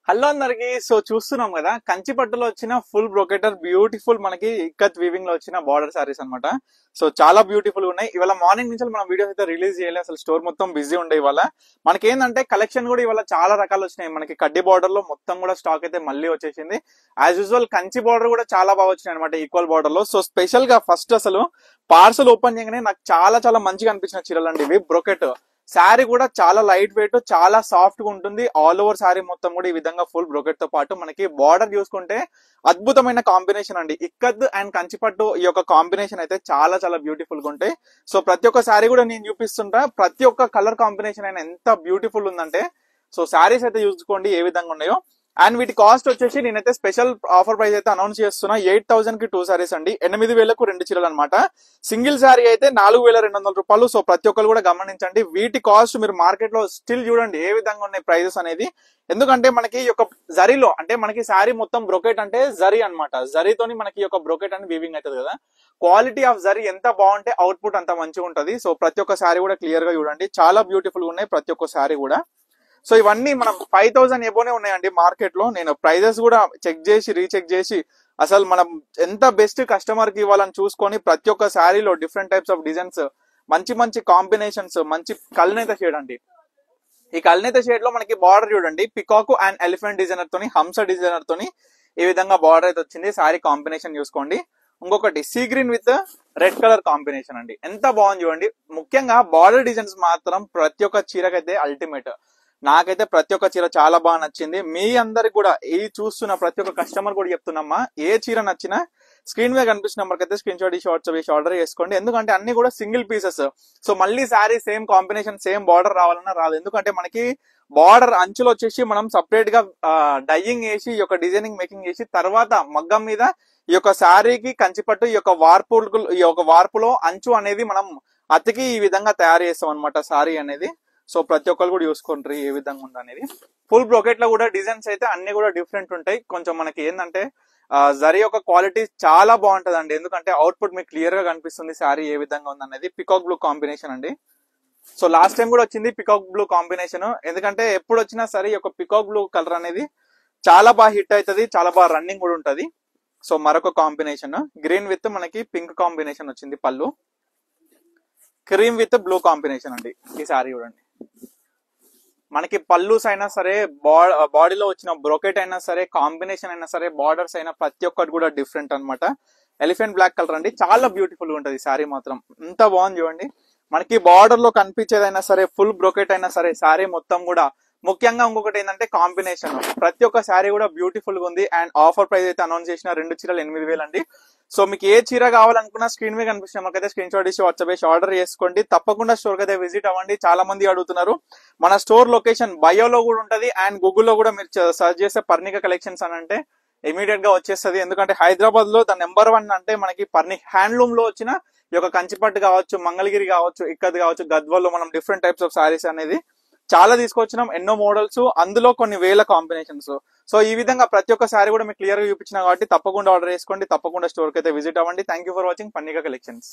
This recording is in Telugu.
హలో అందరికి. సో చూస్తున్నాం కదా, కంచి పట్టులో వచ్చిన ఫుల్ బ్రోకెటర్ బ్యూటిఫుల్ మనకి ఇక్కత్ వీవింగ్ లో వచ్చిన బార్డర్ సారీస్ అన్నమాట. సో చాలా బ్యూటిఫుల్ ఉన్నాయి. ఇవాళ మార్నింగ్ నుంచి మనం వీడియోస్ అయితే రిలీజ్ చేయాలి, అసలు స్టోర్ మొత్తం బిజీ ఉండే. ఇవాళ మనకి ఏంటంటే కలెక్షన్ కూడా ఇవాళ చాలా రకాలు వచ్చినాయి. మనకి కడ్డీ బార్డర్ లో మొత్తం కూడా స్టాక్ అయితే మళ్ళీ వచ్చేసింది. యాజ్ యూజువల్ కంచి బార్డర్ కూడా చాలా బాగా వచ్చినాయి అనమాట, ఈక్వల్ బార్డర్ లో. సో స్పెషల్ గా ఫస్ట్ అసలు పార్సల్ ఓపెన్ చేయగానే నాకు చాలా చాలా మంచిగా అనిపించిన చీరలు అండి ఇవి. బ్రోకెట్ శారీ కూడా చాలా లైట్ వెయిట్, చాలా సాఫ్ట్ గా ఉంటుంది. ఆల్ ఓవర్ శారీ మొత్తం కూడా ఈ విధంగా ఫుల్ బ్రోకెట్ తో పాటు మనకి బార్డర్ చూసుకుంటే అద్భుతమైన కాంబినేషన్ అండి. ఇక్కత్ అండ్ కంచిపట్టు ఈ యొక్క కాంబినేషన్ అయితే చాలా చాలా బ్యూటిఫుల్ గా ఉంటాయి. సో ప్రతి ఒక్క శారీ కూడా నేను చూపిస్తుంటా, ప్రతి ఒక్క కలర్ కాంబినేషన్ అయినా ఎంత బ్యూటిఫుల్ ఉందంటే. సో శారీస్ అయితే చూసుకోండి ఏ విధంగా ఉన్నాయో. అండ్ వీటి కాస్ట్ వచ్చేసి నేనైతే స్పెషల్ ఆఫర్ ప్రైస్ అయితే అనౌన్స్ చేస్తున్నా. 8,000 కి 2 సారీస్ అండి, 8,000కు 2 చీరలు అనమాట. సింగిల్ శారీ అయితే 4,200 రూపాయలు. సో ప్రతి ఒక్కరు కూడా గమనించండి. వీటి కాస్ట్ మీరు మార్కెట్ లో స్టిల్ చూడండి ఏ విధంగా ఉన్నాయి ప్రైజెస్ అనేది. ఎందుకంటే మనకి ఈ యొక్క జరీలో అంటే మనకి శారీ మొత్తం బ్రోకెట్ అంటే జరీ అనమాట. జరీతోని మనకి ఈ యొక్క బ్రోకెట్ అని వీవింగ్ అవుతుంది కదా. క్వాలిటీ ఆఫ్ జరీ ఎంత బాగుంటే అవుట్పుట్ అంత మంచిగా ఉంటది. సో ప్రతి ఒక్క శారీ కూడా క్లియర్ గా చూడండి, చాలా బ్యూటిఫుల్ గా ఉన్నాయి ప్రతి ఒక్క శారీ కూడా. సో ఇవన్నీ మనం 5,000 ఎబోనే ఉన్నాయండి మార్కెట్ లో. నేను ప్రైజెస్ కూడా చెక్ చేసి రీచెక్ చేసి అసలు మనం ఎంత బెస్ట్ కస్టమర్ కి ఇవ్వాలని చూసుకొని ప్రతి ఒక్క శారీలో డిఫరెంట్ టైప్స్ ఆఫ్ డిజైన్స్, మంచి మంచి కాంబినేషన్స్, మంచి కల్నేత షేడ్ అండి. ఈ కల్నేత షేడ్ లో మనకి బార్డర్ చూడండి, పికాక్ అండ్ ఎలిఫెంట్ డిజైనర్ తోని, హంస డిజైనర్ తోని ఈ విధంగా బార్డర్ అయితే వచ్చింది. శారీ కాంబినేషన్ చూసుకోండి. ఇంకొకటి sea green with red colour combination అండి, ఎంత బాగుంది చూడండి. ముఖ్యంగా బార్డర్ డిజైన్స్ మాత్రం ప్రతి ఒక్క చీరకైతే అల్టిమేట్. నాకైతే ప్రతి ఒక్క చీర చాలా బాగా నచ్చింది. మీ అందరికి కూడా ఈ చూస్తున్న ప్రతి ఒక్క కస్టమర్ కూడా చెప్తున్నామ్మా, ఏ చీర నచ్చినా స్క్రీన్ మీద కనిపిస్తున్న నెంబర్కి అయితే స్క్రీన్ షాట్ షార్ట్స్ వేసి ఆర్డర్ చేసుకోండి. ఎందుకంటే అన్ని కూడా సింగిల్ పీసెస్. సో మళ్ళీ sari same combination same border రావాలన్నా రాదు. ఎందుకంటే మనకి బార్డర్ అంచులు వచ్చేసి మనం సపరేట్ గా డైయింగ్ వేసి ఈ యొక్క డిజైనింగ్ మేకింగ్ చేసి తర్వాత మగ్గం మీద ఈ యొక్క శారీకి కంచిపట్టు ఈ యొక్క వార్పులో అంచు అనేది మనం అతికి ఈ విధంగా తయారు చేస్తాం అనమాట శారీ అనేది. సో ప్రతి ఒక్కరు కూడా చూసుకుంటారు ఏ విధంగా ఉంది అనేది. ఫుల్ బ్రోకెట్ లో కూడా డిజైన్స్ అయితే అన్ని కూడా డిఫరెంట్ ఉంటాయి. కొంచెం మనకి ఏంటంటే జరీ యొక్క క్వాలిటీ చాలా బాగుంటది అండి. ఎందుకంటే అవుట్పుట్ మీకు క్లియర్ గా కనిపిస్తుంది శారీ ఏ విధంగా ఉంది అనేది. పికాక్ బ్లూ కాంబినేషన్ అండి. సో లాస్ట్ టైం కూడా వచ్చింది పికాక్ బ్లూ కాంబినేషన్. ఎందుకంటే ఎప్పుడు వచ్చినా సరే ఈ యొక్క పికాక్ బ్లూ కలర్ అనేది చాలా బాగా హిట్ అవుతుంది, చాలా బాగా రన్నింగ్ కూడా ఉంటది. సో మరొక కాంబినేషన్ గ్రీన్ విత్ మనకి పింక్ కాంబినేషన్ వచ్చింది. పళ్ళు క్రీమ్ విత్ బ్లూ కాంబినేషన్ అండి. ఈ శారీ చూడండి, మనకి పల్లూస్ అయినా సరే, బాడీలో వచ్చిన బ్రోకెట్ అయినా సరే, కాంబినేషన్ అయినా సరే, బార్డర్స్ అయినా ప్రతి ఒక్కటి కూడా డిఫరెంట్ అనమాట. ఎలిఫెంట్ బ్లాక్ కలర్ అండి, చాలా బ్యూటిఫుల్ గా ఉంటది శారీ మాత్రం. ఎంత బాగుంది చూడండి. మనకి బార్డర్ లో కనిపించేదైనా సరే, ఫుల్ బ్రోకెట్ అయినా సరే, శారీ మొత్తం కూడా. ముఖ్యంగా ఇంకొకటి ఏంటంటే కాంబినేషన్, ప్రతి ఒక్క శారీ కూడా బ్యూటిఫుల్ గా ఉంది. అండ్ ఆఫర్ ప్రైస్ అయితే అనౌన్స్ చేసిన 2 చీరలు 8,000 అండి. సో మీకు ఏ చీర కావాలనుకున్నా స్క్రీన్ మీద కనిపిస్తున్న మాకైతే స్క్రీన్ షాట్ ఇచ్చి వాట్సాప్ చేసి ఆర్డర్ చేసుకోండి. తప్పకుండా స్టోర్ కి అయితే విజిట్ అవ్వండి. చాలా మంది అడుగుతున్నారు. మన స్టోర్ లొకేషన్ బయోలో కూడా ఉంటది అండ్ గూగుల్లో కూడా మీరు సర్చ్ చేస్తే పర్ణిక కలెక్షన్స్ అని అంటే ఇమీడియట్ గా వచ్చేస్తుంది. ఎందుకంటే హైదరాబాద్ లో ద నెంబర్ 1 అంటే మనకి హ్యాండ్లూమ్ లో వచ్చిన ఈ యొక్క కంచిపట్టు కావచ్చు, మంగళగిరి కావచ్చు, ఇక్కత్ కావచ్చు, గద్వాల్లో మనం డిఫరెంట్ టైప్స్ ఆఫ్ సారీస్ అనేది చాలా తీసుకొచ్చినాం. ఎన్నో మోడల్స్, అందులో కొన్ని వేల కాంబినేషన్స్. సో ఈ విధంగా ప్రతి ఒక్క శారీ కూడా మీకు క్లియర్ గా చూపించిన కాబట్టి తప్పకుండా ఆర్డర్ చేసుకోండి. తప్పకుండా స్టోర్ కి అయితే విజిట్ అవ్వండి. Thank you for watching Parnika collections.